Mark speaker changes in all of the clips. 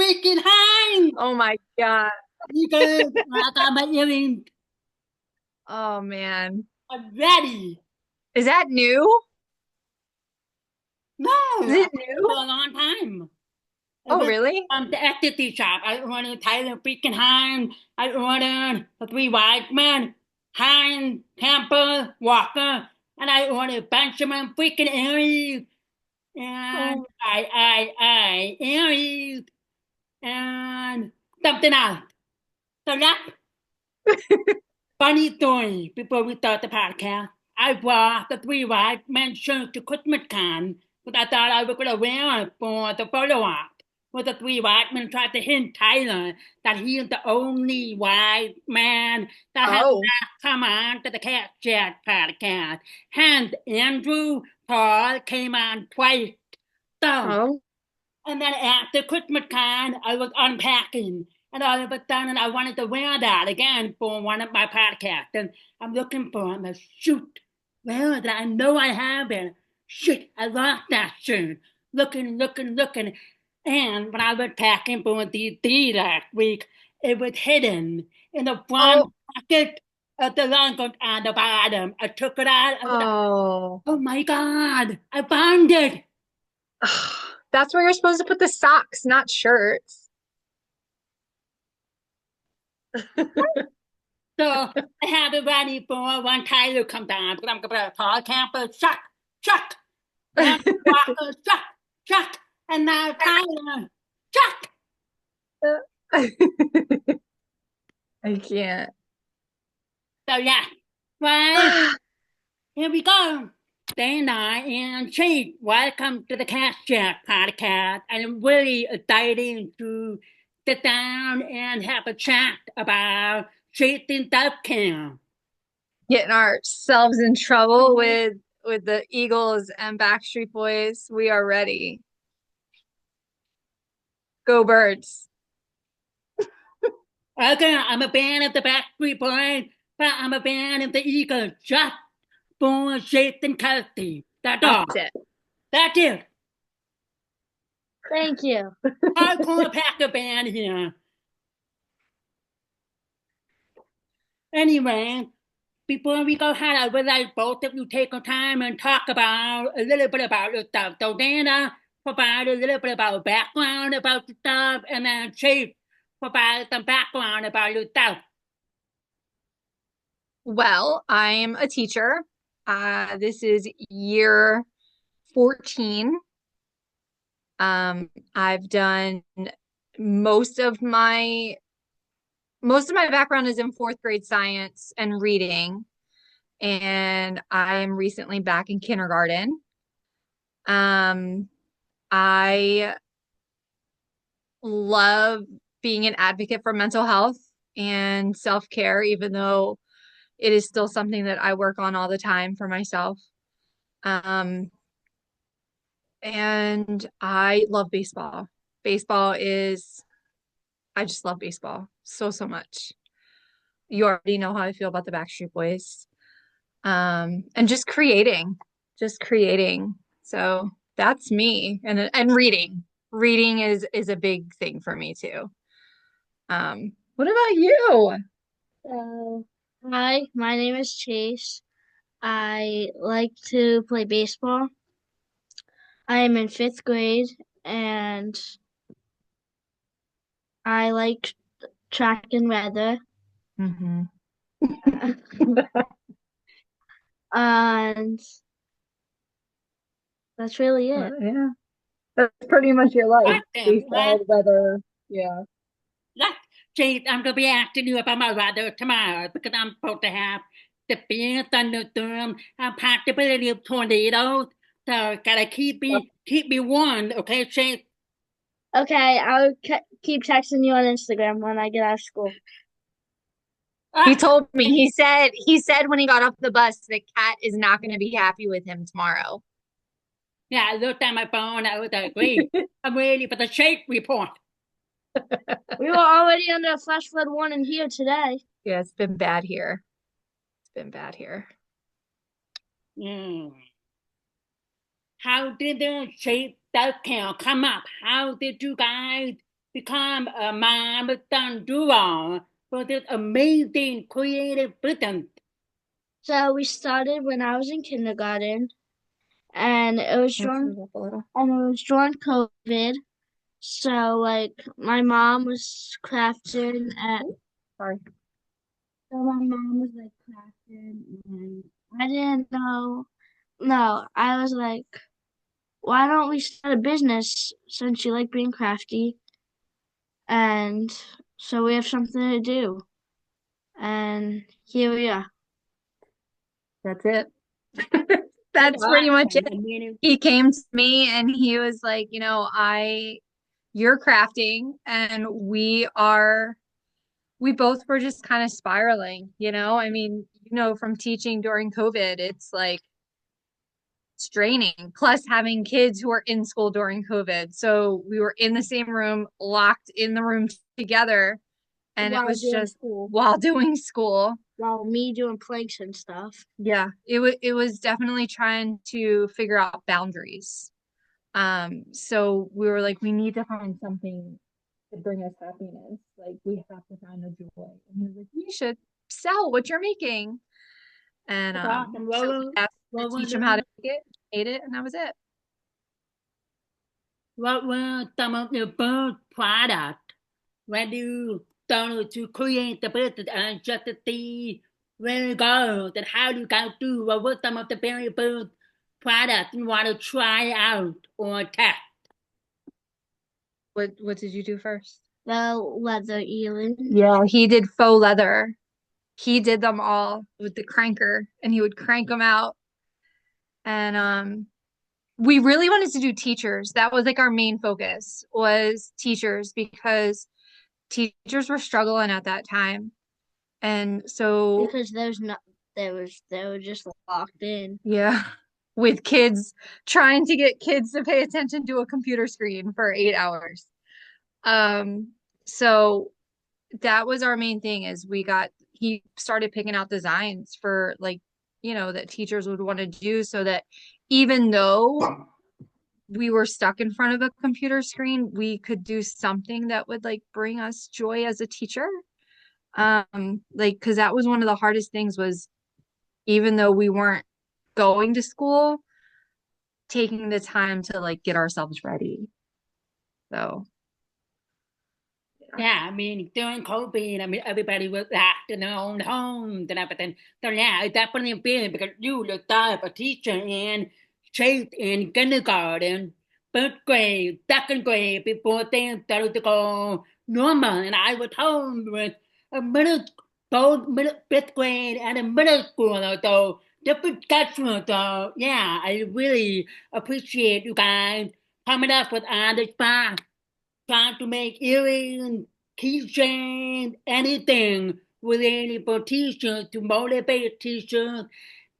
Speaker 1: freaking high.
Speaker 2: Oh my God.
Speaker 1: Because I got my earrings
Speaker 2: Oh man.
Speaker 1: ready.
Speaker 2: Is that new?
Speaker 1: No,
Speaker 2: Is
Speaker 1: I
Speaker 2: it
Speaker 1: had it for
Speaker 2: new?
Speaker 1: a long time. I
Speaker 2: Oh,
Speaker 1: went
Speaker 2: really?
Speaker 1: the ecstasy shop. I ordered Tyler freaking Hine. I ordered the three white men, Hine, Temple, Walker, and I ordered Benjamin freaking Aries. And
Speaker 2: Oh,
Speaker 1: Aries, and something else. So that's funny story before we start the podcast. I brought the three white men shirt to Christmas Con, but I thought I was going to wear it for the photo op. But the three white men tried to hint Tyler that he is the only white man that has
Speaker 2: oh,
Speaker 1: come on to the Cat Chat podcast. And Andrew Paul came on twice. So
Speaker 2: oh.
Speaker 1: and then after Christmas time, I was unpacking. And all of a sudden, I wanted to wear that again for one of my podcasts. And I'm looking for it. And shoot, where is it? I know I have it. Shoot, I lost that shirt. Looking. And when I was packing for DD last week, it was hidden in the front
Speaker 2: Oh,
Speaker 1: pocket of the lunch on the bottom. I took it out. I was like,
Speaker 2: oh.
Speaker 1: oh my God, I found it.
Speaker 2: That's where you're supposed to put the socks, not shirts.
Speaker 1: So I have it ready for when Tyler comes down because I'm gonna call camper Chuck, and Walker Chuck, and now Tyler Chuck.
Speaker 2: I can't.
Speaker 1: So yeah, right here we go. Dana and Chief, welcome to the Cast Chat podcast. I'm really excited to sit down and have a chat about treating self-care.
Speaker 2: Getting ourselves in trouble with the Eagles and Backstreet Boys. We are ready. Go Birds.
Speaker 1: Okay, I'm a fan of the Backstreet Boys, but I'm a fan of the Eagles just for Jason Kelsey. That's
Speaker 2: That's
Speaker 1: all.
Speaker 2: it.
Speaker 1: That's it.
Speaker 3: Thank you.
Speaker 1: Hardcore Packer band here. Anyway, before we go ahead, I would like both of you take a time and talk about a little bit about yourself. So Dana provide a little bit about background about the stuff, and then Chief provide some background about yourself.
Speaker 2: Well, I'm a teacher. This is year 14. I've done most of my most of my background is in fourth grade science and reading, and I'm recently back in kindergarten. Um, I love being an advocate for mental health and self-care, even though it is still something that I work on all the time for myself. Um, and I love baseball. Baseball is, I just love baseball so much. You already know how I feel about the Backstreet Boys. And just creating. So that's me. And reading. Reading is a big thing for me too. What about you?
Speaker 3: So, hi, my name is Chase. I like to play baseball. I am in fifth grade and I like track and weather.
Speaker 2: Hmm.
Speaker 3: And that's really it.
Speaker 2: Yeah, that's pretty much your life.
Speaker 1: Well,
Speaker 2: Baseball, weather. Yeah.
Speaker 1: look, Chief, I'm gonna be asking you about my weather tomorrow because I'm supposed to have severe thunderstorm and possibility of tornadoes. So gotta keep me warned, okay, Chief?
Speaker 3: Okay, I'll keep texting you on Instagram when I get out of school.
Speaker 2: He
Speaker 1: Ah,
Speaker 2: told me, he said when he got off the bus that Kat is not going to be happy with him tomorrow.
Speaker 1: yeah, I looked at my phone. I was like, wait, I'm waiting for the Chief report.
Speaker 3: We were already under a flash flood warning here today.
Speaker 2: Yeah, it's been bad here. It's been bad here.
Speaker 1: Hmm. How did the Chief self-care come up? How did you guys become a mom done duo for this amazing creative business?
Speaker 3: So we started when I was in kindergarten, and it was during COVID. So like my mom was crafting at
Speaker 2: Sorry.
Speaker 3: so my mom was like crafting, and I didn't know. No, I was like, why don't we start a business since you like being crafty? And so we have something to do. And here we are.
Speaker 2: That's it. That's pretty much it. He came to me and he was like, you're crafting, and we both were just kind of spiraling, I mean, from teaching during COVID, it's like straining, plus having kids who are in school during COVID. So we were in the same room, locked in the room together, and it was just while doing school.
Speaker 3: While me doing planks and stuff.
Speaker 2: Yeah, it was definitely trying to figure out boundaries. So we were like, we need to find something to bring us happiness. Like, we have to find a joy. And he was like, you should sell what you're making. And so we asked to teach him how to make it, ate it, and that was it.
Speaker 1: What were some of your first products when you started to create the business and just to see where it goes and how you got through? What were some of the very first products you want to try out or test?
Speaker 2: What did you do first?
Speaker 3: The leather earrings.
Speaker 2: Yeah, he did faux leather. He did them all with the cranker, and he would crank them out. And we really wanted to do teachers. That was like our main focus, was teachers, because teachers were struggling at that time. And so
Speaker 3: because they were just locked in.
Speaker 2: Yeah, with kids, trying to get kids to pay attention to a computer screen for 8 hours. So that was our main thing, is he started picking out designs for, like, that teachers would want to do, so that even though we were stuck in front of a computer screen, we could do something that would like bring us joy as a teacher. Like, because that was one of the hardest things, was even though we weren't going to school, taking the time to like get ourselves ready. So
Speaker 1: yeah, I mean, during COVID, I mean, everybody was locked in their own homes and everything. So yeah, it definitely been because you were type a teacher in straight in kindergarten, first grade, second grade, before things started to go normal. And I was home with a fifth grade and a middle schooler, so different schedules. So yeah, I really appreciate you guys coming up with all this stuff, trying to make earrings, keychains, anything related for teachers, to motivate teachers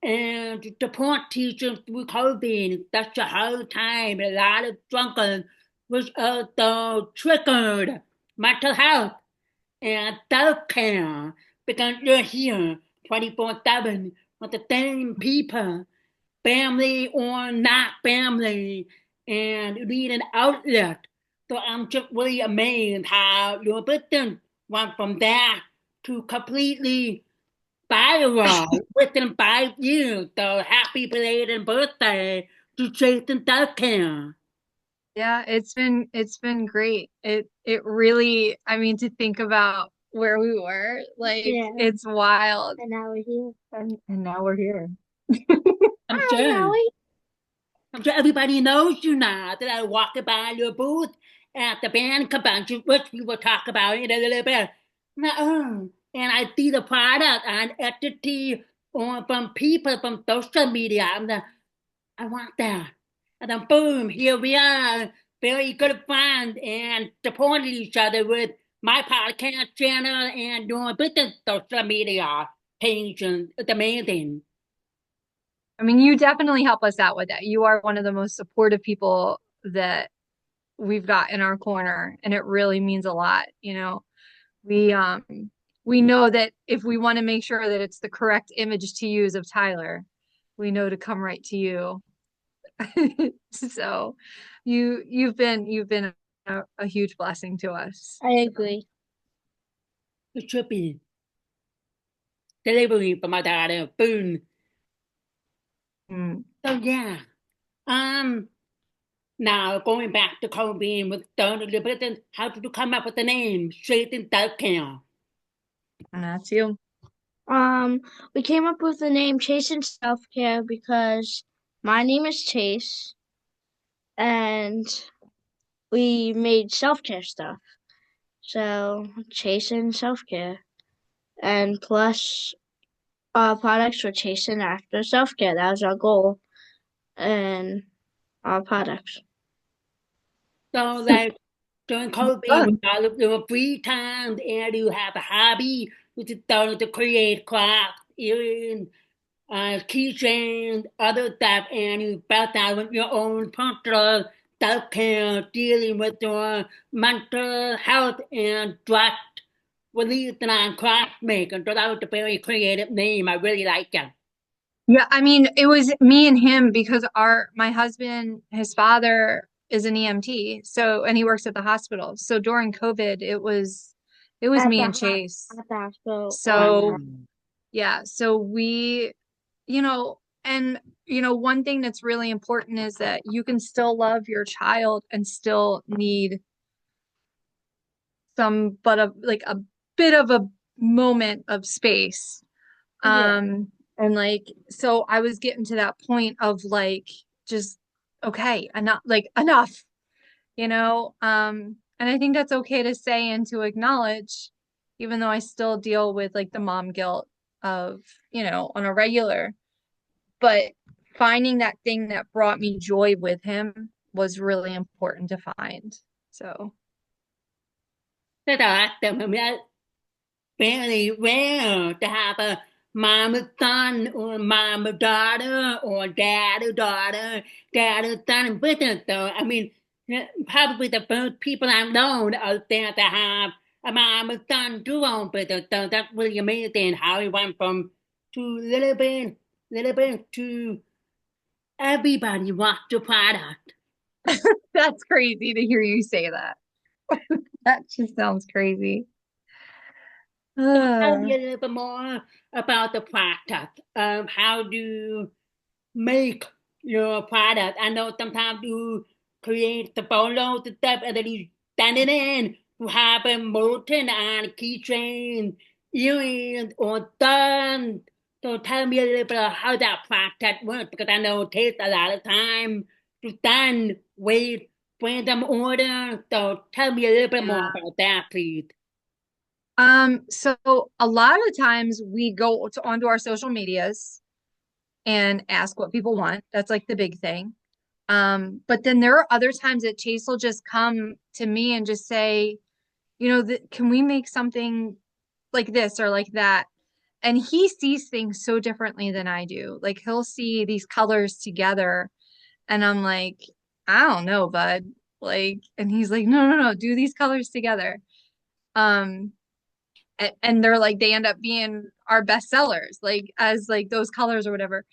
Speaker 1: and to support teachers through COVID. That's a hard time. A lot of struggles, which also triggered mental health and self-care, because you're here 24/7 with the same people, family or not family, and need an outlet. So I'm just really amazed how your business went from that to completely viral within 5 years. So happy belated birthday to Jason Selfcare.
Speaker 2: yeah, it's been great. It really, I mean, to think about where we were, like,
Speaker 3: Yeah.
Speaker 2: it's wild.
Speaker 3: And now we're here.
Speaker 2: And now we're here.
Speaker 1: I'm
Speaker 3: Hi,
Speaker 1: sure.
Speaker 3: Maui.
Speaker 1: I'm sure everybody knows you now that I walk by your booth at the band convention, which we will talk about in a little bit. And I see the product and entity or from people from social media. I'm like, I want that. And then boom, here we are, very good friends and supporting each other with my podcast channel and your business social media page. And it's amazing.
Speaker 2: I mean, you definitely help us out with that. You are one of the most supportive people that we've got in our corner, and it really means a lot. We we know that if we want to make sure that it's the correct image to use of Tyler, we know to come right to you. So you've been a huge blessing to us.
Speaker 3: I agree.
Speaker 1: It should be delivery from my daughter. Boom.
Speaker 2: Mm.
Speaker 1: So yeah. Now going back to COVID with Donald Britain, how did you come up with the name ChasinSelfCare?
Speaker 2: And that's you.
Speaker 3: We came up with the name ChasinSelfCare because my name is Chase, and we made self-care stuff. So ChasinSelfCare, and plus our products were chasing after self-care. That was our goal, and our products.
Speaker 1: So like during COVID,
Speaker 2: Fun.
Speaker 1: with all of your free time, and you have a hobby, which is to create craft, earrings, keychains, other stuff, and you built out with your own personal self-care, dealing with your mental health and just releasing on craft making. So that was a very creative name. I really like it.
Speaker 2: Yeah, I mean, it was me and him because my husband, his father is an EMT, so and he works at the hospital. So during COVID, it was
Speaker 3: At
Speaker 2: me and
Speaker 3: the
Speaker 2: Chase.
Speaker 3: at the hospital.
Speaker 2: So yeah, so we, and one thing that's really important is that you can still love your child and still need but like a bit of a moment of space.
Speaker 3: Yeah.
Speaker 2: And like, so I was getting to that point of like, just, okay, enough, and I think that's okay to say and to acknowledge, even though I still deal with like the mom guilt of, on a regular, but finding that thing that brought me joy with him was really important to find. So
Speaker 1: Thế đó, very rare to have a mama son or mama daughter or daddy daughter, daddy son with it though. I mean, probably the first people I've known out there to have a mama son duo with it though. That's really amazing how he went from to little bit to everybody wants the product.
Speaker 2: that's crazy to hear you say that. That just sounds crazy.
Speaker 1: So tell me a little bit more about the product. How do you make your product? I know sometimes you create the photos and stuff and then you stand it in to have a molten on keychain, earrings, or done. So tell me a little bit of how that product works because I know it takes a lot of time to stand, wait, bring them order. So tell me a little bit more about that, please.
Speaker 2: So a lot of times we go onto our social medias and ask what people want. That's like the big thing. But then there are other times that Chase will just come to me and just say, can we make something like this or like that? And he sees things so differently than I do. Like he'll see these colors together and I'm like, I don't know, bud. Like, and he's like, no, no, no, do these colors together. Um, and they're like they end up being our best sellers like as like those colors or whatever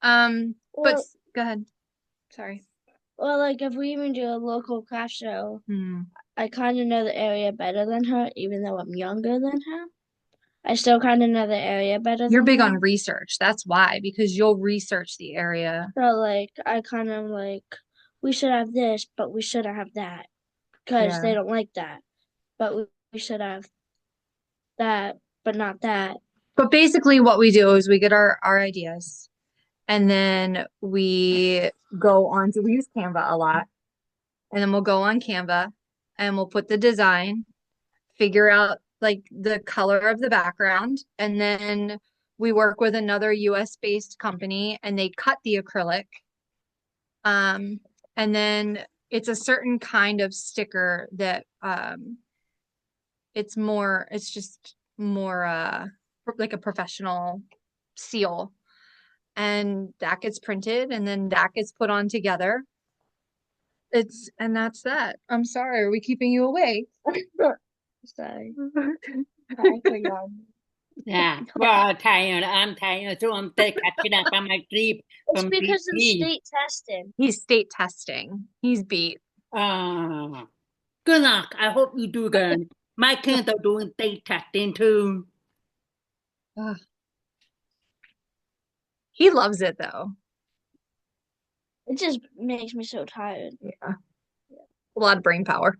Speaker 2: but
Speaker 3: Well,
Speaker 2: go ahead, sorry.
Speaker 3: like if we even do a local craft show,
Speaker 2: Hmm.
Speaker 3: I kind of know the area better than her, even though I'm younger than her. I still kind of know the area better
Speaker 2: You're
Speaker 3: than
Speaker 2: big
Speaker 3: her.
Speaker 2: on research, that's why, because you'll research the area.
Speaker 3: So like I kind of like we should have this, but we shouldn't have that because
Speaker 2: Yeah,
Speaker 3: they don't like that. But we should have that, but not that.
Speaker 2: but basically what we do is we get our ideas and then we we use Canva a lot, and then we'll go on Canva and we'll put the design, figure out like the color of the background, and then we work with another US based company and they cut the acrylic. Um, and then it's a certain kind of sticker that it's just more like a professional seal. And that gets printed and then that gets put on together. And that's that. I'm sorry, are we keeping you awake?
Speaker 3: Sorry.
Speaker 1: Yeah, well, tired. I'm tired, so I'm still catching up on my sleep
Speaker 3: It's
Speaker 1: from
Speaker 3: because of
Speaker 1: DP.
Speaker 3: state testing.
Speaker 2: He's state testing. He's beat.
Speaker 1: Oh, Good luck. I hope you do good. My kids are doing state testing too.
Speaker 2: Ugh. He loves it though.
Speaker 3: It just makes me so tired.
Speaker 2: Yeah. A lot of brain power.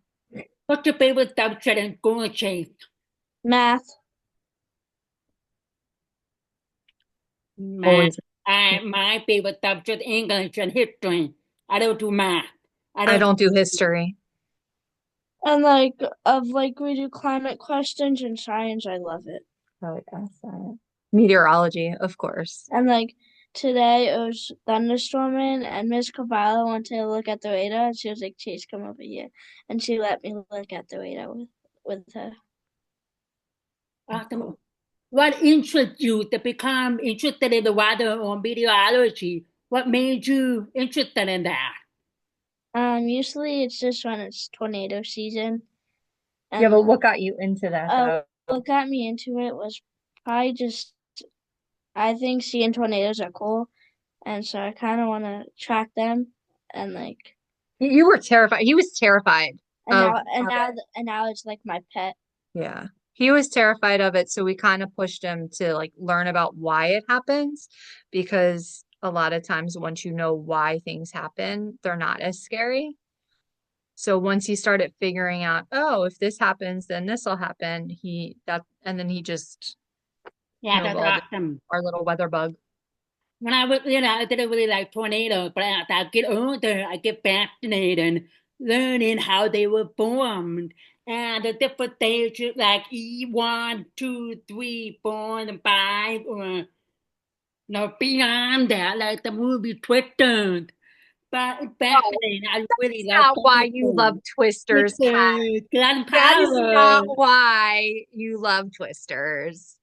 Speaker 1: What's your favorite subject in school, Chase?
Speaker 3: Math.
Speaker 1: Math.
Speaker 2: Always.
Speaker 1: My favorite subject English and history. I don't do math. I
Speaker 2: I
Speaker 1: don't.
Speaker 2: don't do history.
Speaker 3: And we do climate questions and science. I love it.
Speaker 2: Oh, yeah, science. Meteorology, of course.
Speaker 3: And today it was thunderstorming, and Miss Cavallo wanted to look at the radar, and she was like, "Chase, come over here," and she let me look at the radar with her.
Speaker 1: Awesome. What interests you to become interested in the weather or meteorology? What made you interested in that?
Speaker 3: Usually it's just when it's tornado season,
Speaker 2: Yeah,
Speaker 3: and
Speaker 2: but what got you into that though?
Speaker 3: what got me into it was probably just I think seeing tornadoes are cool, and so I kind of want to track them, and
Speaker 2: You were terrified. He was terrified of it.
Speaker 3: and now it's like my pet.
Speaker 2: Yeah. He was terrified of it, so we kind of pushed him to like learn about why it happens because a lot of times once you know why things happen, they're not as scary. So once he started figuring out, oh, if this happens, then this will happen, and then he just
Speaker 1: Yeah, that's
Speaker 2: snowballed
Speaker 1: awesome.
Speaker 2: our little weather bug.
Speaker 1: When I was, I didn't really like tornadoes, but as I get older, I get fascinated in learning how they were formed and the different stages, like E1, 2, 3, 4, and 5, or beyond that, like the movie Twister. But it's
Speaker 2: No,
Speaker 1: fascinating. I really
Speaker 2: that's
Speaker 1: love
Speaker 2: not why you love
Speaker 1: dinosaurs.
Speaker 2: Twisters, Kat.
Speaker 1: Twister, Grand
Speaker 2: That is
Speaker 1: Power.
Speaker 2: not why you love Twisters.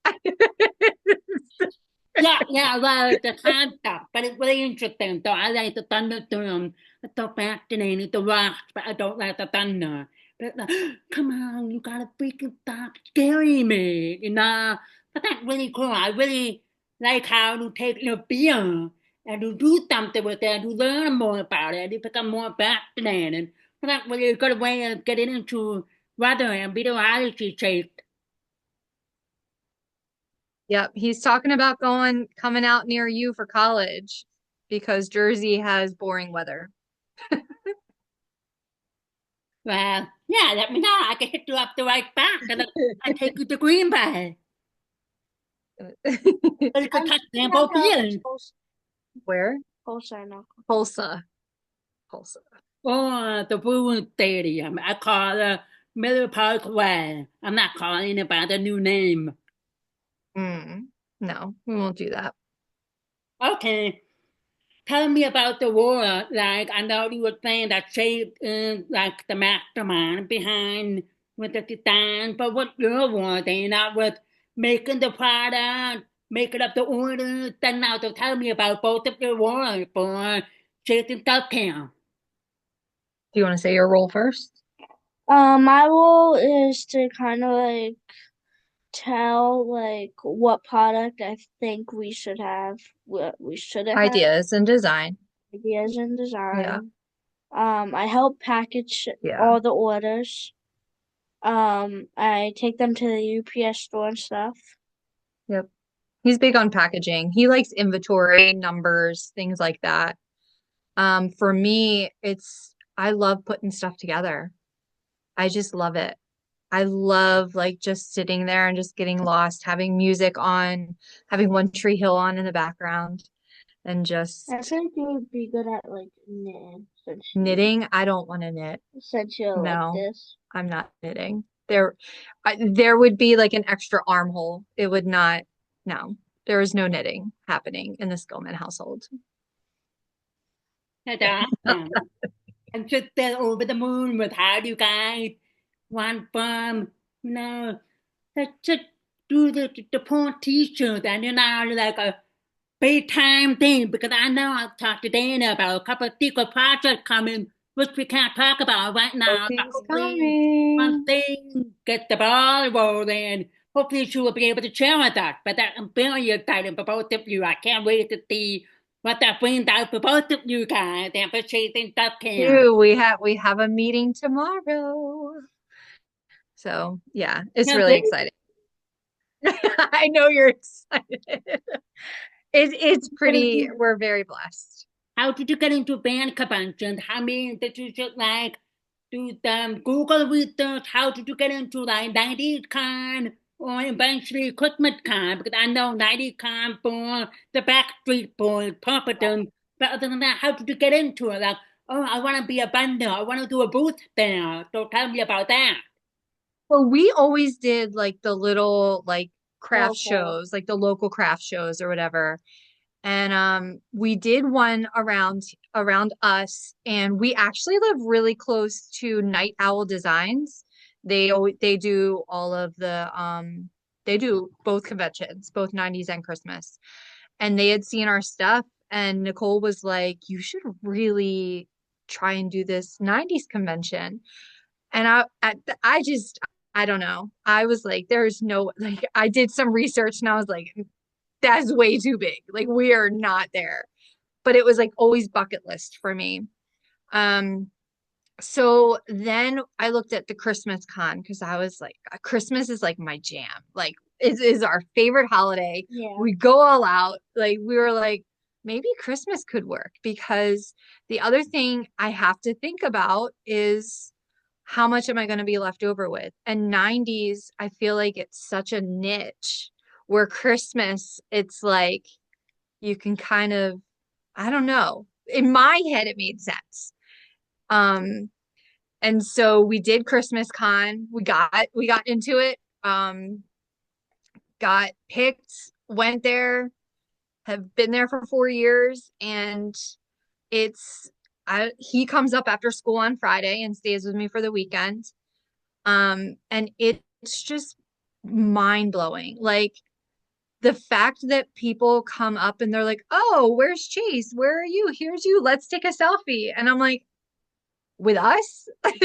Speaker 1: Yeah, well, the concept, but it's really interesting. So I like the thunderstorm. It's so fascinating, the rocks, but I don't like the thunder. But it's like, come on, you gotta freaking stop scaring me, But that's really cool. I really like how you take your fear and you do something with it, you learn more about it, you become more fascinating. So that's really a good way of getting into weather and meteorology shape.
Speaker 2: Yep, he's talking about coming out near you for college because Jersey has boring weather.
Speaker 1: Well, yeah, let me know. I can hit you up the right back and I take you to Green Bay. Or you could
Speaker 3: I'm
Speaker 1: touch
Speaker 3: thinking
Speaker 1: Lambeau
Speaker 3: of going
Speaker 1: Field.
Speaker 2: Where?
Speaker 3: Tulsa now.
Speaker 2: Tulsa. Tulsa.
Speaker 1: Or the Bruins Stadium. I call it Miller Park Way. I'm not calling it by the new name.
Speaker 2: No, we won't do that.
Speaker 1: Okay. Tell me about the war. Like, I know you were saying that Shade is like the mastermind behind with the design, but what your war then out with making the product, making up the orders, then now to tell me about both of your wars for Chasing Self-Care.
Speaker 2: Do you want to say your role first?
Speaker 3: My role is to kind of tell what product I think we should have, what we shouldn't have,
Speaker 2: Ideas and design.
Speaker 3: ideas and
Speaker 2: Yeah.
Speaker 3: design. I help package
Speaker 2: Yeah.
Speaker 3: all the orders. I take them to the UPS store and stuff.
Speaker 2: Yep. He's big on packaging. He likes inventory, numbers, things like that. For me, I love putting stuff together. I just love it. I love like just sitting there and just getting lost, having music on, having One Tree Hill on in the background, and just
Speaker 3: I think you would be good at knitting
Speaker 2: knitting. I don't want to knit.
Speaker 3: since you're like
Speaker 2: No,
Speaker 3: this.
Speaker 2: I'm not knitting. There would be like an extra armhole. It would not, no, there is no knitting happening in the Skillman household.
Speaker 1: That's awesome. I'm just over the moon with how you guys want from, let's just do the porn t-shirt and like a big time thing because I know I've talked to Dana about a couple of secret projects coming, which we can't talk about right now. But
Speaker 2: He's
Speaker 1: hopefully, once
Speaker 2: coming.
Speaker 1: things get the ball rolling, hopefully she will be able to share with us. But I'm very excited for both of you. I can't wait to see What that brings out for both of you guys and for Chasing Self-Care.
Speaker 2: Ew, we have a meeting tomorrow. So yeah, it's
Speaker 1: Now,
Speaker 2: really exciting. I know you're excited. It's pretty, we're very blessed.
Speaker 1: how did you get into band conventions? I mean, did you just like do the Google research? How did you get into like 90s con or eventually Christmas con? Because I know 90s con for the Backstreet Boys, Purple, but other than that, how did you get into it? Like, oh, I want to be a band. I want to do a booth there. So tell me about that.
Speaker 2: Well, we always did like the little like craft
Speaker 3: Local.
Speaker 2: shows, like the local craft shows or whatever. And we did one around us, and we actually live really close to Night Owl Designs. They do all of the they do both conventions, both 90s and Christmas. And they had seen our stuff, and Nicole was like, "You should really try and do this 90s convention." And I just I don't know. I was like, there's no like I did some research and I was like, that's way too big. Like we are not there. But it was like always bucket list for me. Um, so then I looked at the Christmas con because I was like, Christmas is like my jam. Like it is our favorite holiday.
Speaker 3: Yeah.
Speaker 2: We go all out. Like we were like, maybe Christmas could work because the other thing I have to think about is how much am I going to be left over with? And 90s, I feel like it's such a niche where Christmas, it's like you can kind of, I don't know. In my head, it made sense. Um, and so we did Christmas Con. We got into it. Got picked, went there, have been there for 4 years, and it's he comes up after school on Friday and stays with me for the weekend. And it's just mind blowing. Like the fact that people come up and they're like, "Oh, where's Chase? Where are you? Here's you. Let's take a selfie." And I'm like, "With us? Like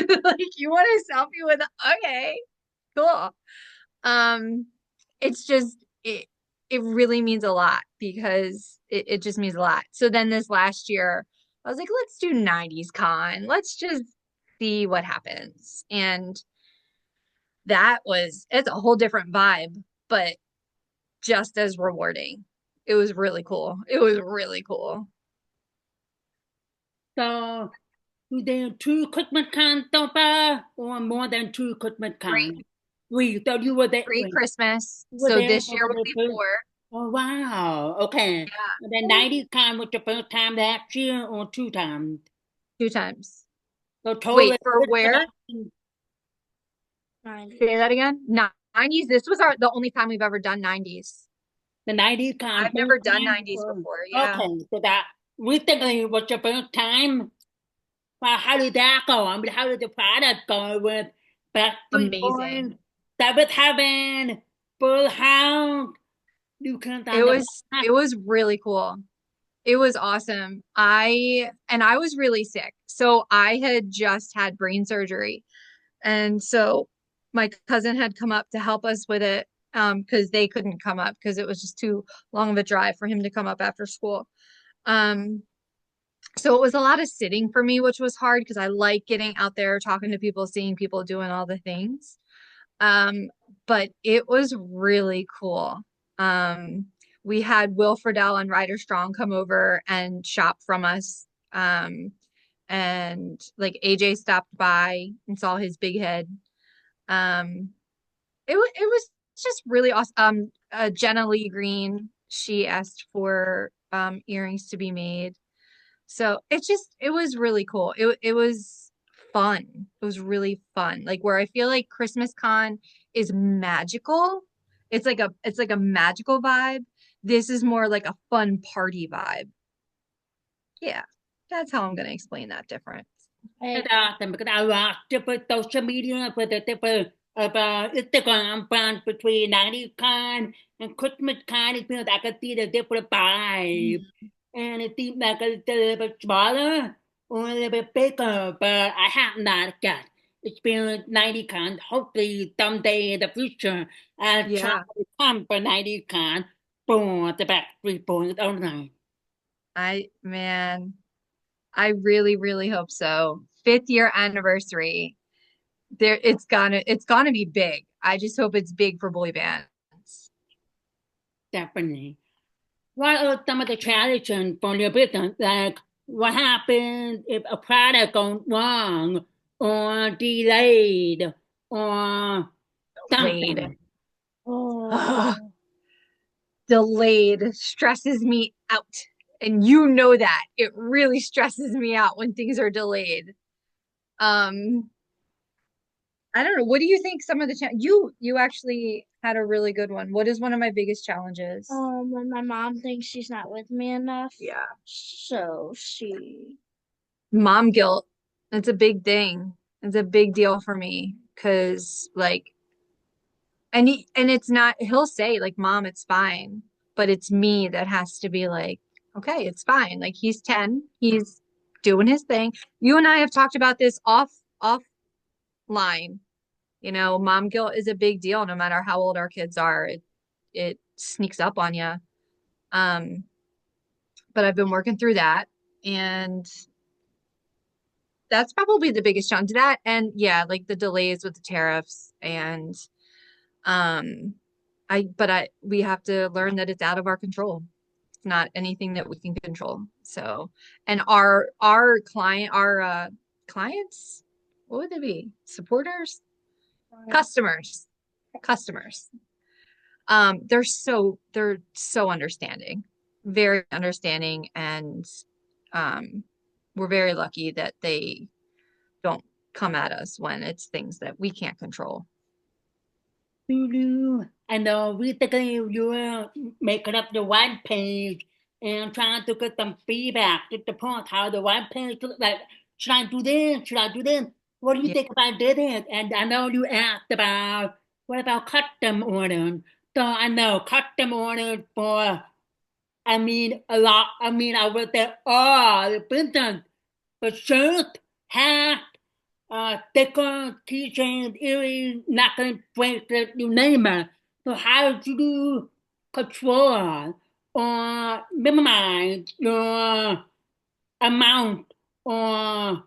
Speaker 2: you want a selfie with okay, cool." Um, it's just it really means a lot because it just means a lot. So then this last year, I was like, let's do 90s con. Let's just see what happens. And it's a whole different vibe, but just as rewarding. It was really cool. It was really cool.
Speaker 1: So, do there two Christmas cons so far or more than two Christmas
Speaker 2: Three,
Speaker 1: cons? Three. So you were there.
Speaker 2: three Christmas.
Speaker 1: You were
Speaker 2: So
Speaker 1: there
Speaker 2: this
Speaker 1: for
Speaker 2: year will
Speaker 1: the
Speaker 2: be
Speaker 1: first.
Speaker 2: four.
Speaker 1: Oh wow. Okay.
Speaker 2: Yeah,
Speaker 1: And then 90s con was the first time last year or two times?
Speaker 2: 2 times.
Speaker 1: So totally
Speaker 2: Wait, for where? Say that again. 90s. This was the only time we've ever done 90s.
Speaker 1: the 90s con
Speaker 2: I've
Speaker 1: first
Speaker 2: never done
Speaker 1: time
Speaker 2: 90s
Speaker 1: before.
Speaker 2: before. Yeah.
Speaker 1: Okay. So that recently was your first time. Well, how did that go? I mean, how did the product go with Backstreet
Speaker 2: Amazing.
Speaker 1: Boys, Seventh Heaven, Full House? You couldn't
Speaker 2: It
Speaker 1: on the
Speaker 2: was it was really cool. It was awesome. I was really sick. So I had just had brain surgery. And so my cousin had come up to help us with it because they couldn't come up because it was just too long of a drive for him to come up after school. Um so it was a lot of sitting for me, which was hard because I like getting out there, talking to people, seeing people doing all the things. Um, but it was really cool. Um, we had Will Friedle and Ryder Strong come over and shop from us. And like AJ stopped by and saw his big head. Um, it was just really awesome. Jenna Lee Green, she asked for earrings to be made. So it was really cool. It was fun. It was really fun. Like where I feel like Christmas Con is magical. It's like a magical vibe. This is more like a fun party vibe. Yeah. That's how I'm gonna explain that difference.
Speaker 1: That's awesome because I watched different social media with the different Instagram brands between 90s con and Christmas con. It feels like I could see the different vibe. And it seems like it's a little bit smaller or a little bit bigger, but I have not yet experienced 90 con. Hopefully someday in the future I'll try
Speaker 2: Yeah.
Speaker 1: to come for 90 con for the Backstreet Boys only.
Speaker 2: Man, I really, really hope so. 5th year anniversary. It's gonna be big. I just hope it's big for boy bands.
Speaker 1: Definitely. What are some of the challenges for your business? Like, what happens if a product goes wrong or delayed or
Speaker 2: Delayed.
Speaker 1: something?
Speaker 3: Oh,
Speaker 2: Delayed stresses me out. And you know that. It really stresses me out when things are delayed. Um, I don't know. What do you think some of the you actually had a really good one. What is one of my biggest challenges?
Speaker 3: when my mom thinks she's not with me enough,
Speaker 2: Yeah.
Speaker 3: so she.
Speaker 2: Mom guilt. It's a big thing. It's a big deal for me because like and it's not he'll say like mom it's fine, but it's me that has to be like okay, it's fine. Like he's 10, he's doing his thing. You and I have talked about this offline. You know, mom guilt is a big deal no matter how old our kids are. It sneaks up on you. Um, but I've been working through that and that's probably the biggest challenge. That and yeah, like the delays with the tariffs and um I we have to learn that it's out of our control. It's not anything that we can control. So and our clients, what would they be? Supporters? Customers. Customers. They're so understanding, very understanding, and we're very lucky that they don't come at us when it's things that we can't control.
Speaker 1: I know recently you were making up the web page and trying to get some feedback to the point how the web page look like. Should I do this? Should I do this? What do you
Speaker 2: Yeah,
Speaker 1: think about this? And I know you asked about what about custom orders? So I know custom orders for I mean a lot. I mean I would say all the business, but shirt, hat, sticker, keychains, earrings, necklace, bracelet, you name it. So how do you control or minimize your amount or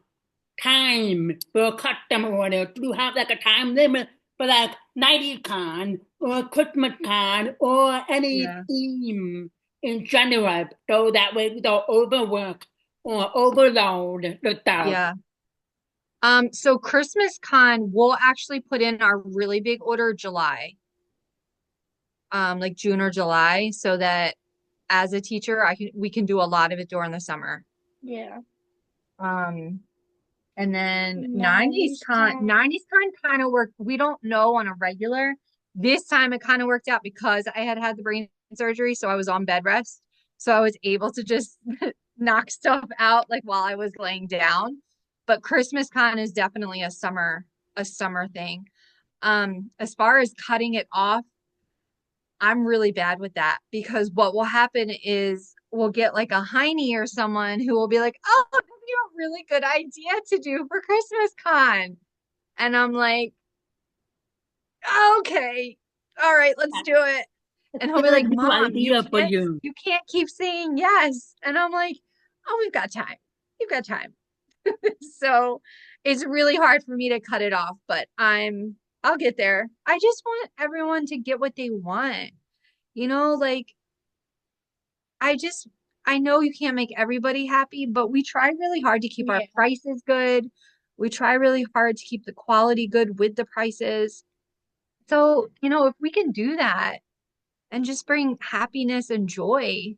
Speaker 1: time for custom order? Do you have like a time limit for like 90 con or Christmas con or any
Speaker 2: yeah,
Speaker 1: theme in general so that way you don't overwork or overload the stuff?
Speaker 2: yeah. So Christmas con, we'll actually put in our really big order July, like June or July, so that as a teacher, we can do a lot of it during the summer.
Speaker 3: Yeah.
Speaker 2: Um, and then 90s
Speaker 3: 90s
Speaker 2: con,
Speaker 3: time.
Speaker 2: 90s con kind of worked. We don't know on a regular. This time it kind of worked out because I had had the brain surgery, so I was on bed rest. So I was able to just knock stuff out like while I was laying down. But Christmas con is definitely a summer thing. As far as cutting it off, I'm really bad with that because what will happen is we'll get like a Heine or someone who will be like, "Oh, that'd be a really good idea to do for Christmas con." And I'm like, "Okay. All right, let's do it."
Speaker 1: It's
Speaker 2: And he'll
Speaker 1: a
Speaker 2: be like,
Speaker 1: new
Speaker 2: "Mom, you
Speaker 1: idea for
Speaker 2: can't
Speaker 1: you.
Speaker 2: you can't keep saying yes." And I'm like, "Oh, we've got time. We've got time." So it's really hard for me to cut it off, but I'll get there. I just want everyone to get what they want. You know, like I just, I know you can't make everybody happy, but we try really hard to keep our
Speaker 3: Yeah.
Speaker 2: prices good. We try really hard to keep the quality good with the prices. So, if we can do that and just bring happiness and joy,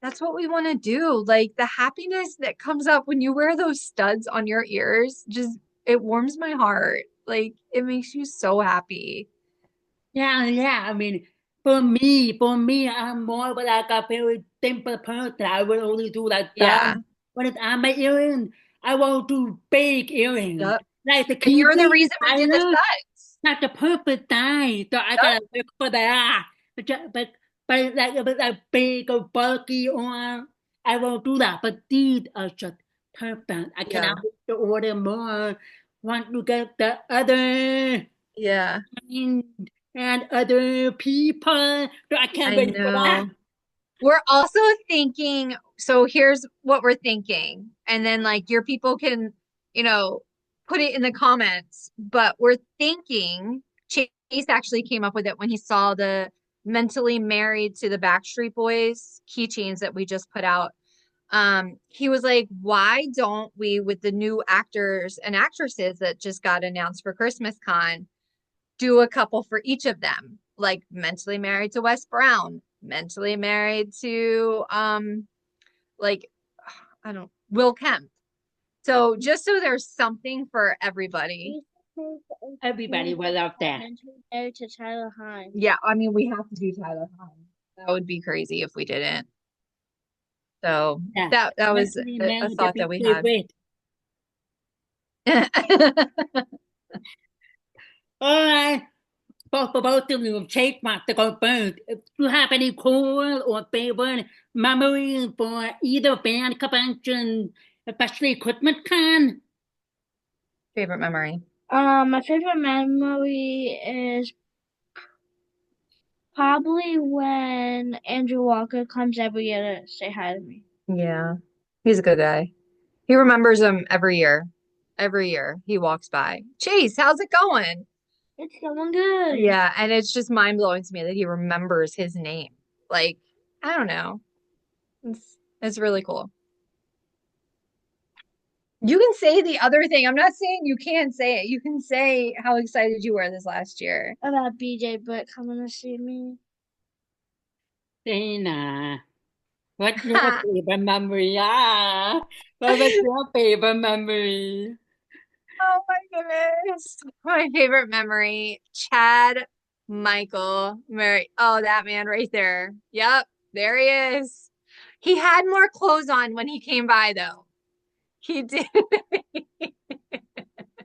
Speaker 2: that's what we want to do. Like the happiness that comes up when you wear those studs on your ears, just, it warms my heart. Like it makes you so happy.
Speaker 1: Yeah, yeah. I mean, for me, I'm more of like a very simple person. I will only do like
Speaker 2: Yeah.
Speaker 1: that. When it's on my earring, I won't do big earrings.
Speaker 2: Yep.
Speaker 1: Like the
Speaker 2: And you're the
Speaker 1: keychain,
Speaker 2: reason we
Speaker 1: I
Speaker 2: did the
Speaker 1: know
Speaker 2: studs.
Speaker 1: not the perfect size, so I
Speaker 2: Yep.
Speaker 1: gotta look for that. But like if it's like big or bulky or I won't do that. But these are just perfect. I
Speaker 2: Yeah.
Speaker 1: cannot wait to order more. Want to get the other
Speaker 2: Yeah.
Speaker 1: and, and other people. So I can't
Speaker 2: I
Speaker 1: wait for that.
Speaker 2: know. We're also thinking so here's what we're thinking. And then like your people can, you know, put it in the comments. But we're thinking Chase actually came up with it when he saw the mentally married to the Backstreet Boys keychains that we just put out. He was like, why don't we, with the new actors and actresses that just got announced for Christmas Con, do a couple for each of them? Like mentally married to Wes Brown, mentally married to like I don't Will Kemp. So just so there's something for everybody.
Speaker 1: Everybody will love that.
Speaker 3: Married to Tyler Hines.
Speaker 2: Yeah, I mean we have to do Tyler Hines. That would be crazy if we didn't. So
Speaker 1: Yeah.
Speaker 2: that was
Speaker 1: Mentally
Speaker 2: a
Speaker 1: married to
Speaker 2: thought that we
Speaker 1: Big
Speaker 2: had.
Speaker 1: Red. All right. Both of you, Chase wants to go first. If you have any cool or favorite memories for either band convention, especially Christmas Con?
Speaker 2: Favorite memory.
Speaker 3: My favorite memory is probably when Andrew Walker comes every year to say hi to me.
Speaker 2: Yeah. He's a good guy. He remembers him every year. Every year he walks by. Chase, how's it going?
Speaker 3: It's going good.
Speaker 2: Yeah, and it's just mind blowing to me that he remembers his name. Like, I don't know. It's really cool. You can say the other thing. I'm not saying you can't say it. You can say how excited you were this last year.
Speaker 3: About BJ Britt coming to see me.
Speaker 1: Dana, what's your favorite memory? Ah, what was your favorite memory?
Speaker 2: Oh my goodness. My favorite memory, Chad Michael Murray. Oh, that man right there. Yep, there he is. He had more clothes on when he came by though. He did.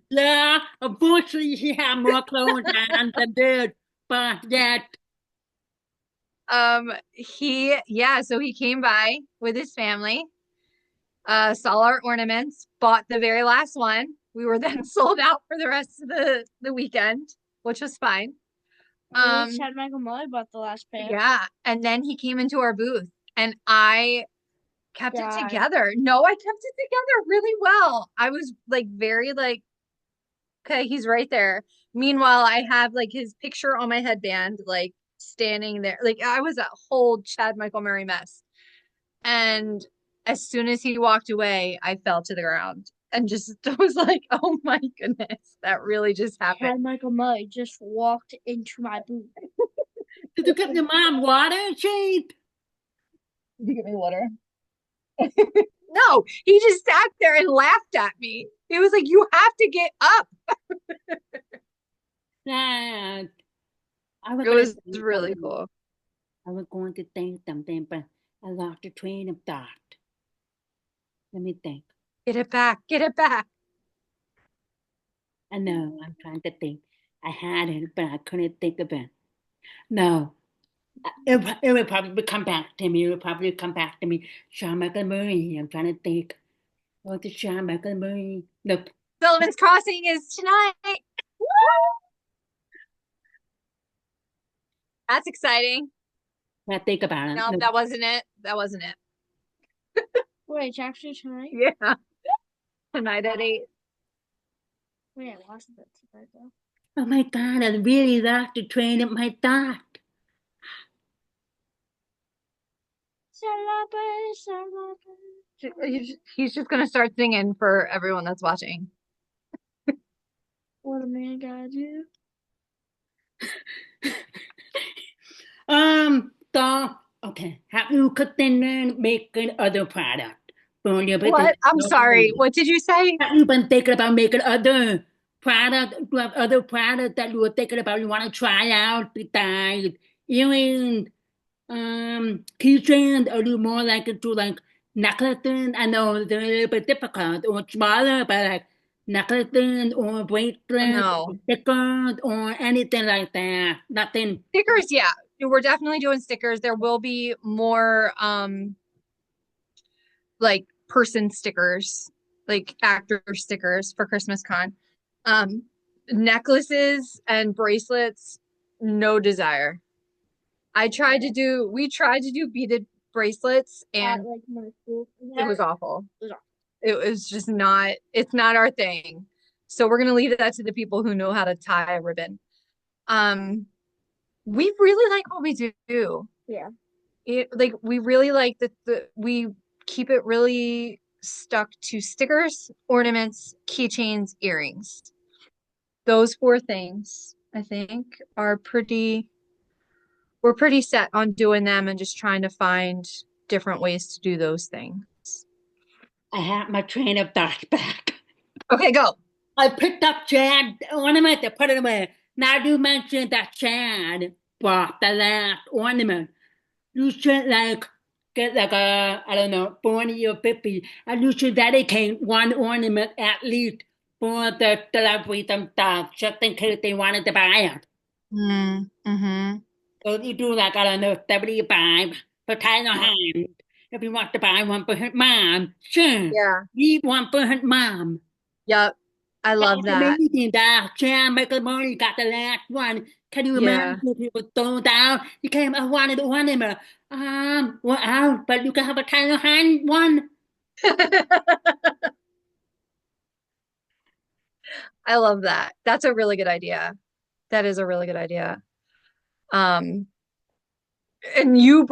Speaker 1: Yeah, unfortunately, he had more clothes on than did, but yet,
Speaker 2: So he came by with his family, saw our ornaments, bought the very last one. We were then sold out for the rest of the weekend, which was fine.
Speaker 3: Chad Michael Murray bought the last pair.
Speaker 2: Yeah, and then he came into our booth and I kept it together. No, I kept it together really well. I was like very like, okay, he's right there. Meanwhile, I have like his picture on my headband, like standing there. Like I was a whole Chad Michael Murray mess. And as soon as he walked away, I fell to the ground and just was like, oh my goodness, that really just happened.
Speaker 3: Chad Michael Murray just walked into my booth.
Speaker 1: did you get your mom water, Chase?
Speaker 2: Did you get me water? No, he just sat there and laughed at me. He was like, you have to get up.
Speaker 1: Nah,
Speaker 2: It was really cool.
Speaker 1: I was going to think something, but I lost the train of thought. Let me think.
Speaker 2: Get it back. Get it back.
Speaker 1: I know, I'm trying to think. I had it, but I couldn't think of it. No, it would probably come back to me. It would probably come back to me. Sean Michael Murray. I'm trying to think. What is Sean Michael Murray? Nope.
Speaker 2: Sullivan's Crossing is tonight. Woo! That's exciting.
Speaker 1: I think about it.
Speaker 2: No,
Speaker 1: Nope.
Speaker 2: that wasn't it. That wasn't it.
Speaker 3: Wait, it's actually tonight?
Speaker 2: Yeah. Tonight at 8.
Speaker 3: Wait, I lost it tonight though.
Speaker 1: Oh my God, I really lost the train of my thought.
Speaker 2: He's just gonna start singing for everyone that's watching.
Speaker 3: What a man gotta do.
Speaker 1: Okay. Have you considered making other product for your business?
Speaker 2: What? I'm sorry. What did you say?
Speaker 1: Have you been thinking about making other product? Do you have other product that you were thinking about you want to try out besides earrings, keychains? Or are you more likely to like necklaces? I know they're a little bit difficult or smaller, but like necklaces or bracelets
Speaker 2: No.
Speaker 1: or stickers or anything like that. Nothing.
Speaker 2: Stickers, yeah. We're definitely doing stickers. There will be more like person stickers, like actor stickers for Christmas Con. Necklaces and bracelets, no desire. We tried to do bracelets,
Speaker 3: at
Speaker 2: and
Speaker 3: like my school.
Speaker 2: it was awful.
Speaker 3: It was awful.
Speaker 2: It was just not, it's not our thing. So we're gonna leave that to the people who know how to tie a ribbon. We really like what we do.
Speaker 3: Yeah.
Speaker 2: Like we really like the we keep it really stuck to stickers, ornaments, keychains, earrings. Those four things, I think, are we're pretty set on doing them and just trying to find different ways to do those things.
Speaker 1: I have my train of thought back.
Speaker 2: Okay, go.
Speaker 1: I picked up Chad ornament to put it away. Now you mentioned that Chad bought the last ornament. You should like get like a, I don't know, 40 or 50, and you should dedicate one ornament at least for the delivery themselves, just in case they wanted to buy it.
Speaker 2: Mm-hmm.
Speaker 1: So you do like, I don't know, 75 for Tyler Hand. If you want to buy one for his mom, sure.
Speaker 2: Yeah.
Speaker 1: Need one for his mom.
Speaker 2: Yep. I love
Speaker 1: That's
Speaker 2: that.
Speaker 1: amazing that Jan McLemore got the last one. Can you
Speaker 2: Yeah.
Speaker 1: imagine if he was thrown down? He came, I wanted one him. Well, out, but you can have a Tyler Hand one.
Speaker 2: I love that. That's a really good idea. That is a really good idea. Um, and you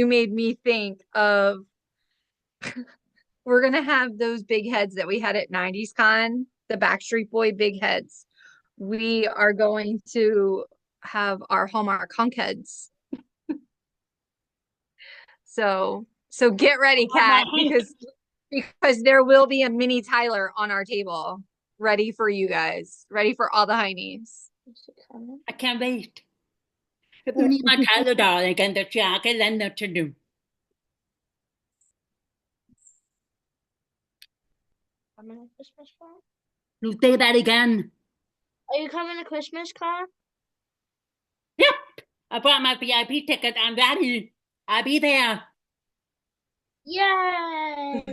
Speaker 2: made me think of we're gonna have those big heads that we had at 90s Con, the Backstreet Boy big heads. We are going to have our Hallmark hunk heads. So get ready, Kat, because there will be a mini Tyler on our table, ready for you guys, ready for all the heinies.
Speaker 1: I can't wait. If you need my Tyler doll again, the jacket, then what to do.
Speaker 3: Coming to Christmas car?
Speaker 1: You say that again.
Speaker 3: Are you coming to Christmas car?
Speaker 1: Yep. I bought my VIP ticket. I'm ready. I'll be there.
Speaker 3: Yay!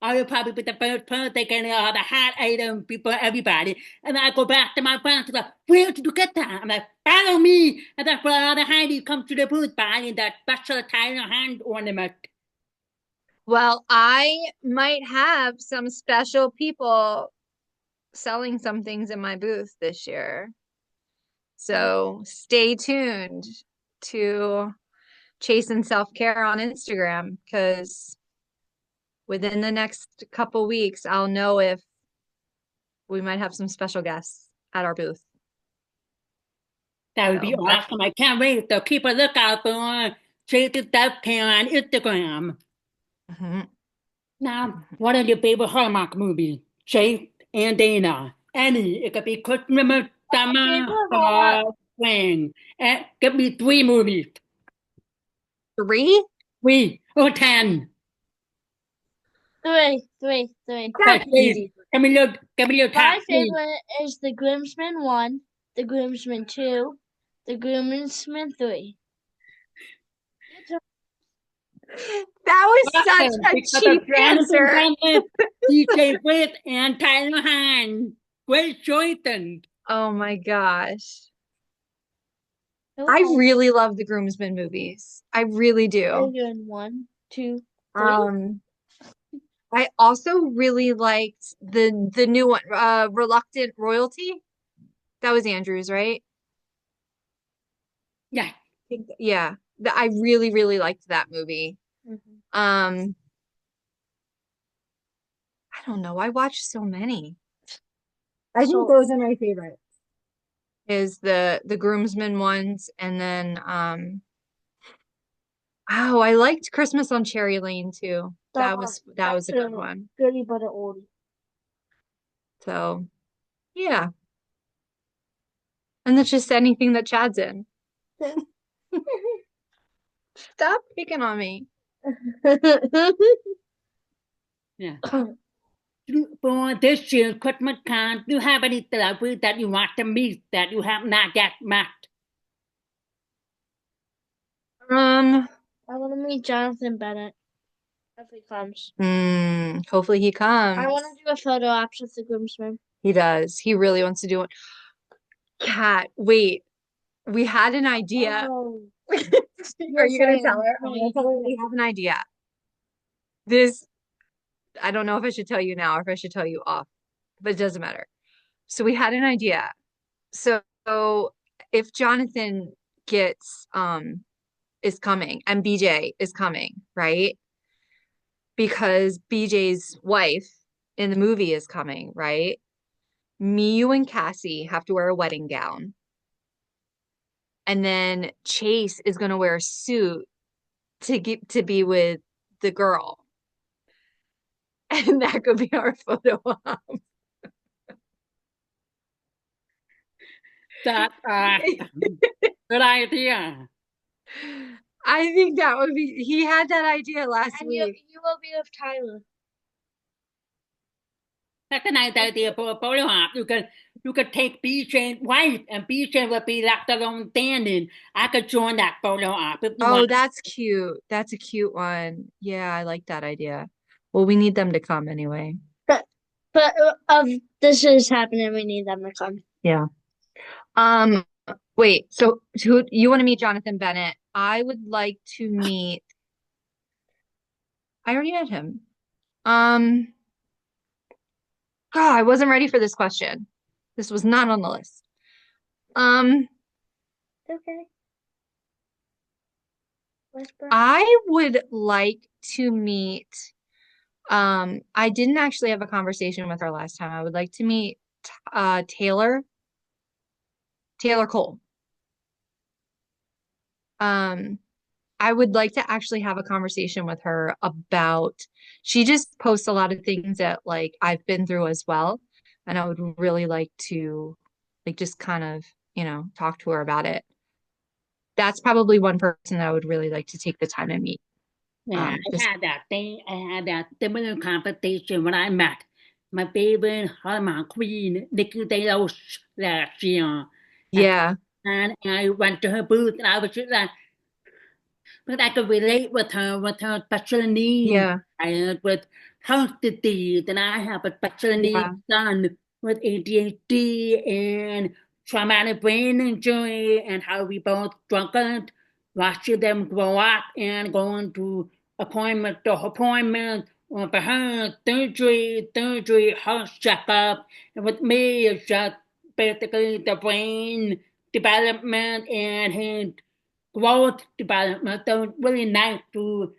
Speaker 1: I will probably be the first person taking all the hot items before everybody. And I go back to my friends and go, where did you get that? I'm like, follow me. And that's where all the Heidi come to the booth buying that special Tyler Hand ornament.
Speaker 2: Well, I might have some special people selling some things in my booth this year. So stay tuned to ChasinSelfCare on Instagram, because within the next couple weeks, I'll know if we might have some special guests at our booth.
Speaker 1: That would be awesome. I can't wait. So keep a lookout for ChasinSelfCare on Instagram.
Speaker 2: Mm-hmm.
Speaker 1: Now, what are your favorite Hallmark movies? Chase and Dana. Any. It could be Christmas, summer, fall, spring. And give me 3 movies.
Speaker 2: 3?
Speaker 1: 3 or 10.
Speaker 3: 3.
Speaker 1: Okay, easy. Give me your top
Speaker 3: My
Speaker 1: 3.
Speaker 3: favorite is The Groomsman 1, The Groomsman 2, The Groomsman 3.
Speaker 2: That was such a cheap answer.
Speaker 1: DJ Britt and Tyler Hine. Great choices.
Speaker 2: Oh my gosh. I really love the Groomsmen movies. I really do.
Speaker 3: 1, 2, 3.
Speaker 2: I also really liked the new one, Reluctant Royalty. That was Andrew's, right?
Speaker 1: Yeah.
Speaker 2: Yeah. I really, really liked that movie. I don't know. I watched so many. I think those are my favorites. Is the Groomsmen ones, and then oh, I liked Christmas on Cherry Lane too. That was a good one.
Speaker 3: Goodie but an oldie.
Speaker 2: So yeah. And that's just anything that Chad's in. Stop picking on me.
Speaker 1: Yeah. For this year's Christmas card, do you have any celebrities that you want to meet that you have not yet met?
Speaker 3: I want to meet Jonathan Bennett if he comes.
Speaker 2: Hopefully he comes.
Speaker 3: I want to do a photo op with the groomsmen.
Speaker 2: He does. He really wants to do it. Kat, wait. We had an idea.
Speaker 3: Oh.
Speaker 2: Are you gonna tell her? I'm
Speaker 3: my
Speaker 2: gonna tell her we have an idea. This, I don't know if I should tell you now or if I should tell you off, but it doesn't matter. So we had an idea. So if Jonathan gets is coming and BJ is coming, right? Because BJ's wife in the movie is coming, right? Me, you, and Cassie have to wear a wedding gown. And then Chase is going to wear a suit to be with the girl. And that could be our photo op.
Speaker 1: That's awesome. Good idea.
Speaker 2: I think that would be, he had that idea last
Speaker 3: And
Speaker 2: week.
Speaker 3: you will be with Tyler.
Speaker 1: That's a nice idea for a photo op. You could take BJ White and BJ would be left alone standing. I could join that photo op if you
Speaker 2: Oh,
Speaker 1: want.
Speaker 2: that's cute. That's a cute one. Yeah, I like that idea. Well, we need them to come anyway.
Speaker 3: But this is happening, we need them to come.
Speaker 2: Yeah. Um, Wait, so who you want to meet Jonathan Bennett? I would like to meet, I already met him. God, I wasn't ready for this question. This was not on the list. Um,
Speaker 3: Okay.
Speaker 2: I would like to meet, I didn't actually have a conversation with her last time. I would like to meet Taylor Cole. I would like to actually have a conversation with her about, she just posts a lot of things that like I've been through as well. And I would really like to like just kind of, talk to her about it. That's probably one person that I would really like to take the time and meet.
Speaker 1: Yeah,
Speaker 2: This,
Speaker 1: I had that similar conversation when I met my favorite Hallmark queen, Nikki DeLoach, last year.
Speaker 2: yeah,
Speaker 1: And I went to her booth and I was just like, but I could relate with her special needs,
Speaker 2: yeah,
Speaker 1: and with health disease, and I have a special needs
Speaker 2: yeah,
Speaker 1: son with ADHD and traumatic brain injury, and how we both struggled watching them grow up and going to appointment to appointment, or for her surgery, health checkup, and with me it's just basically the brain development and his growth development. So it's really nice to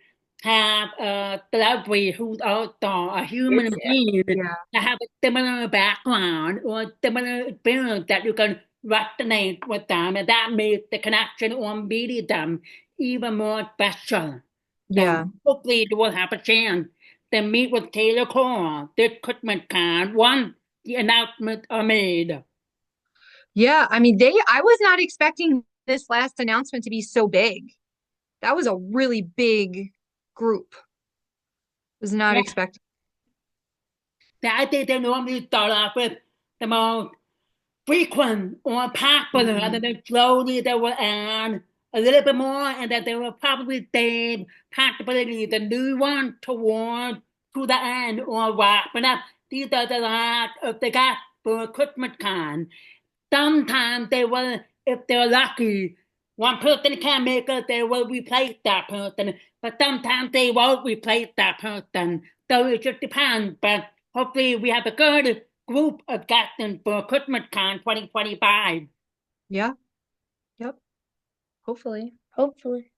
Speaker 1: have a celebrity who's also a human
Speaker 2: it's,
Speaker 1: being
Speaker 2: yeah,
Speaker 1: that have a similar background or similar experience that you can resonate with them, and that makes the connection or meeting them even more special. So
Speaker 2: yeah.
Speaker 1: hopefully you will have a chance to meet with Taylor Cole this Christmas card once the announcements are made.
Speaker 2: Yeah, I mean, I was not expecting this last announcement to be so big. That was a really big group. Was not
Speaker 1: Yeah.
Speaker 2: expecting.
Speaker 1: I think they normally start off with the most frequent or popular, and
Speaker 2: Mhm.
Speaker 1: then slowly they will add a little bit more, and then they will probably save possibly the new one toward to the end or wrapping up. These are the last of the got for Christmas time. Sometimes they will, if they're lucky, one person can't make it, they will replace that person. But sometimes they won't replace that person. So it just depends. But hopefully we have a good group of guests for ChristmasCon 2025.
Speaker 2: Yeah, yep. Hopefully.
Speaker 3: Hopefully.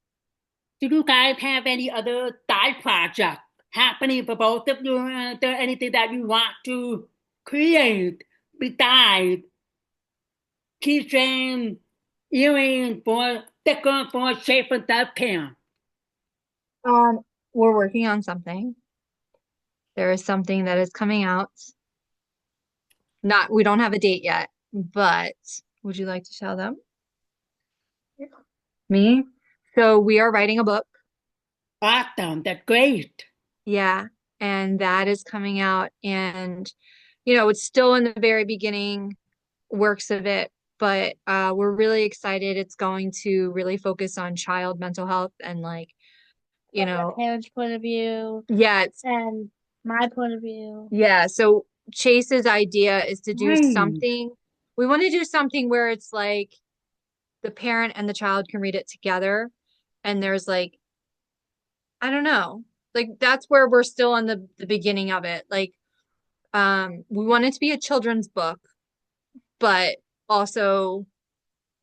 Speaker 1: Do you guys have any other side projects happening for both of you? Is there anything that you want to create besides keychain, earrings for sticker for safer self-care?
Speaker 2: Um, we're working on something. There is something that is coming out. Not, we don't have a date yet, but would you like to tell them?
Speaker 3: Yeah.
Speaker 2: Me? So we are writing a book.
Speaker 1: Awesome, that's great.
Speaker 2: Yeah, and that is coming out, and it's still in the very beginning works of it, but we're really excited. It's going to really focus on child mental health and like, you
Speaker 3: From the
Speaker 2: know,
Speaker 3: parents' point of view
Speaker 2: yeah,
Speaker 3: and my point of view.
Speaker 2: yeah. So Chase's idea is to do
Speaker 1: Right.
Speaker 2: something. We want to do something where it's like the parent and the child can read it together. And there's like, I don't know, like that's where we're still on the beginning of it. Like, we want it to be a children's book, but also,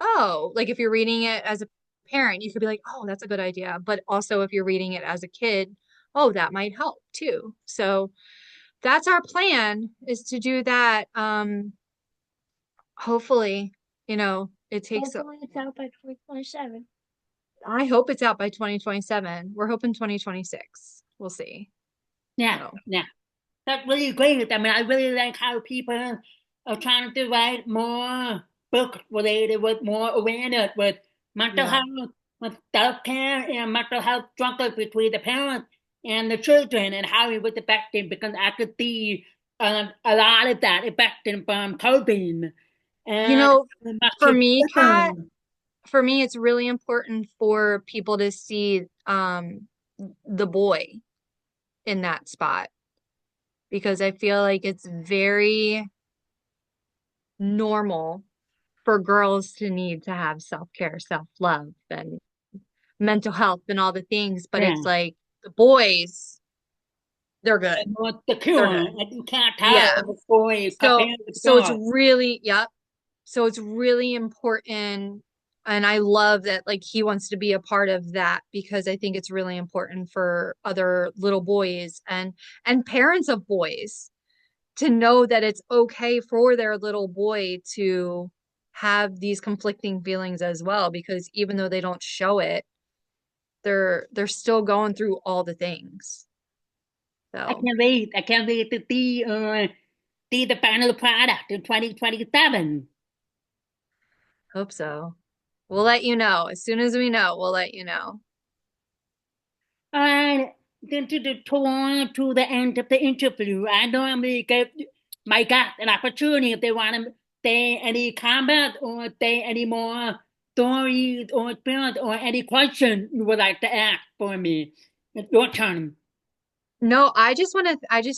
Speaker 2: oh, like if you're reading it as a parent, you could be like, oh, that's a good idea. But also if you're reading it as a kid, oh, that might help too. So that's our plan, is to do that. Hopefully, it takes,
Speaker 3: Hopefully it's out by 2027.
Speaker 2: I hope it's out by 2027. We're hoping 2026. We'll see.
Speaker 1: Yeah,
Speaker 2: So,
Speaker 1: yeah. That's really great. I mean, I really like how people are trying to write more books related with more awareness with mental
Speaker 2: yeah.
Speaker 1: health, with self-care, and mental health struggles between the parents and the children, and how it was affecting, because I could see a lot of that affecting from COVID.
Speaker 2: You
Speaker 1: And
Speaker 2: know,
Speaker 1: much
Speaker 2: for
Speaker 1: of
Speaker 2: me, Kat,
Speaker 1: them.
Speaker 2: for me, it's really important for people to see the boy in that spot, because I feel like it's very normal for girls to need to have self-care, self-love, and mental health and all the things, but
Speaker 1: Yeah.
Speaker 2: it's like the boys, they're good.
Speaker 1: And what's the
Speaker 2: They're
Speaker 1: cure?
Speaker 2: good.
Speaker 1: And you can't tell
Speaker 2: Yeah.
Speaker 1: if a boy
Speaker 2: So
Speaker 1: compared to
Speaker 2: so it's
Speaker 1: God.
Speaker 2: really, yep. So it's really important. And I love that like he wants to be a part of that, because I think it's really important for other little boys and parents of boys to know that it's okay for their little boy to have these conflicting feelings as well, because even though they don't show it, they're still going through all the things.
Speaker 1: I
Speaker 2: So
Speaker 1: can't wait. I can't wait to see the final product in 2027.
Speaker 2: hope so. We'll let you know. As soon as we know, we'll let you know.
Speaker 1: And then to the tour to the end of the interview, I normally give my guests an opportunity if they want to say any comment or say any more stories or experience or any question you would like to ask for me. It's your turn.
Speaker 2: No, I just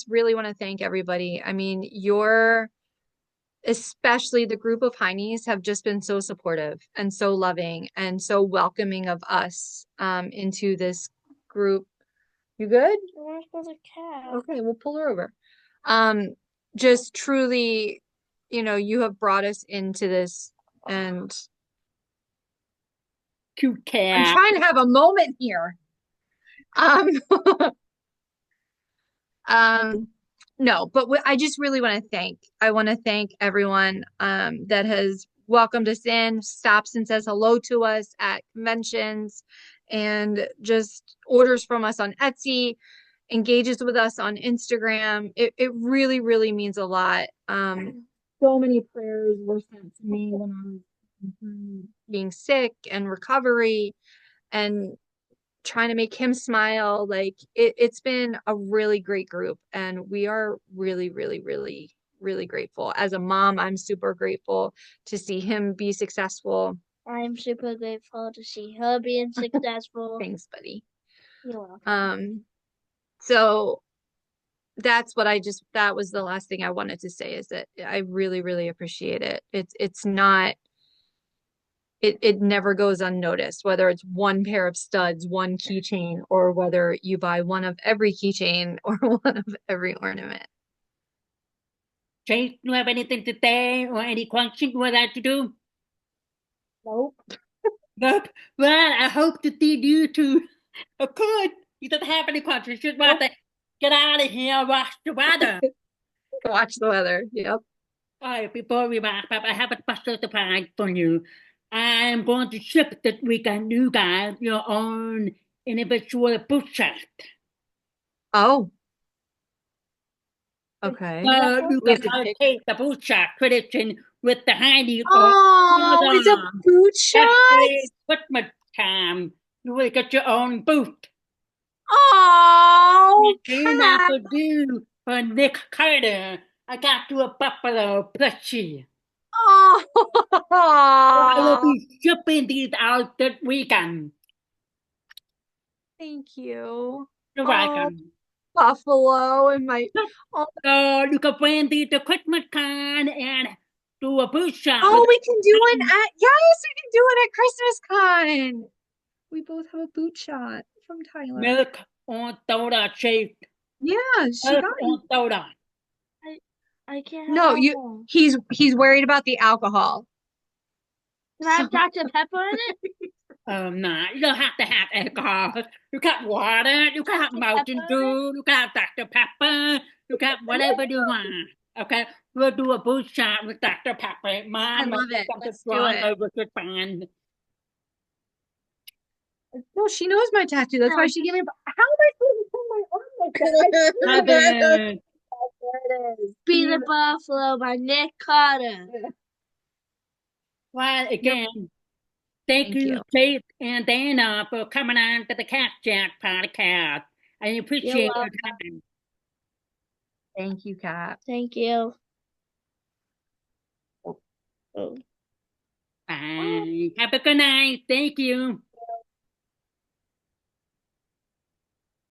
Speaker 2: really want to thank everybody. I mean, especially the group of Heinies have just been so supportive and so loving and so welcoming of us into this group. You good?
Speaker 3: Where's the cat?
Speaker 2: Okay, we'll pull her over. Um, just truly, you have brought us into this, and
Speaker 1: Cute
Speaker 2: I'm
Speaker 1: cat.
Speaker 2: trying to have a moment here. Um, Um, no, but I just really I want to thank everyone that has welcomed us in, stops and says hello to us at conventions, and just orders from us on Etsy, engages with us on Instagram. It really, really means a lot. So many prayers were sent to me when I was being sick and recovery, and trying to make him smile. Like it's been a really great group, and we are really, really, really, really grateful. As a mom, I'm super grateful to see him be successful.
Speaker 3: I'm super grateful to see her being successful.
Speaker 2: Thanks, buddy.
Speaker 3: You're welcome.
Speaker 2: So that was the last thing I wanted to say, is that I really, really appreciate it. It's not, it never goes unnoticed, whether it's one pair of studs, one keychain, or whether you buy one of every keychain or one of every ornament.
Speaker 1: Chase, do you have anything to say or any question you would like to do?
Speaker 3: Nope.
Speaker 1: Nope. Well, I hope to see you too. Of course, you don't have any questions. You just want to get out of here, watch the weather.
Speaker 2: Watch the weather. Yep.
Speaker 1: All right, before we wrap up, I have a special surprise for you. I'm going to ship this weekend you guys your own individual boot set.
Speaker 2: Oh, okay.
Speaker 1: So you
Speaker 2: We
Speaker 1: can
Speaker 2: have to pick.
Speaker 1: take the boot set tradition with the handy or
Speaker 2: Oh, it's a boot shot.
Speaker 1: especially Christmas time. You will get your own boot.
Speaker 2: Oh,
Speaker 1: And I
Speaker 2: cat.
Speaker 1: could do for Nick Carter. I got you a buffalo plushie. I will
Speaker 2: Oh,
Speaker 1: be shipping these out this weekend.
Speaker 2: thank you.
Speaker 1: You're
Speaker 2: Oh,
Speaker 1: welcome.
Speaker 2: buffalo and my. Oh,
Speaker 1: So you can find these the Christmas card and do a boot shot.
Speaker 2: Oh, we can do it at, yes, we can do it at Christmas Con. We both have a boot shot from Tyler.
Speaker 1: Milk on soda shake.
Speaker 2: Yeah, she
Speaker 1: Milk
Speaker 2: got it.
Speaker 1: on soda.
Speaker 3: I can't
Speaker 2: No,
Speaker 3: have
Speaker 2: you.
Speaker 3: alcohol.
Speaker 2: He's worried about the alcohol.
Speaker 3: Can I have Dr. Pepper in it?
Speaker 1: Nah, you don't have to have alcohol. You got water, you can have
Speaker 3: Dr.
Speaker 1: Mountain
Speaker 3: Pepper?
Speaker 1: Dew, you can have Dr. Pepper, you can have whatever you want. Okay, we'll do a boot shot with Dr. Pepper. Mom,
Speaker 2: love it.
Speaker 1: something
Speaker 2: Let's do
Speaker 1: strong
Speaker 2: it.
Speaker 1: over good fun.
Speaker 2: No, she knows my tattoo. That's why she gave me. How am I supposed to put my arm like that?
Speaker 1: Heaven.
Speaker 2: There it is.
Speaker 3: Be the Buffalo by Nick Carter.
Speaker 1: Well, again, thank you, Chase and Dana, for coming on to the Cat Jack podcast. I appreciate your
Speaker 3: welcome.
Speaker 1: time.
Speaker 2: Thank you, Kat.
Speaker 3: Thank you.
Speaker 1: Bye. Have a good night. Thank you.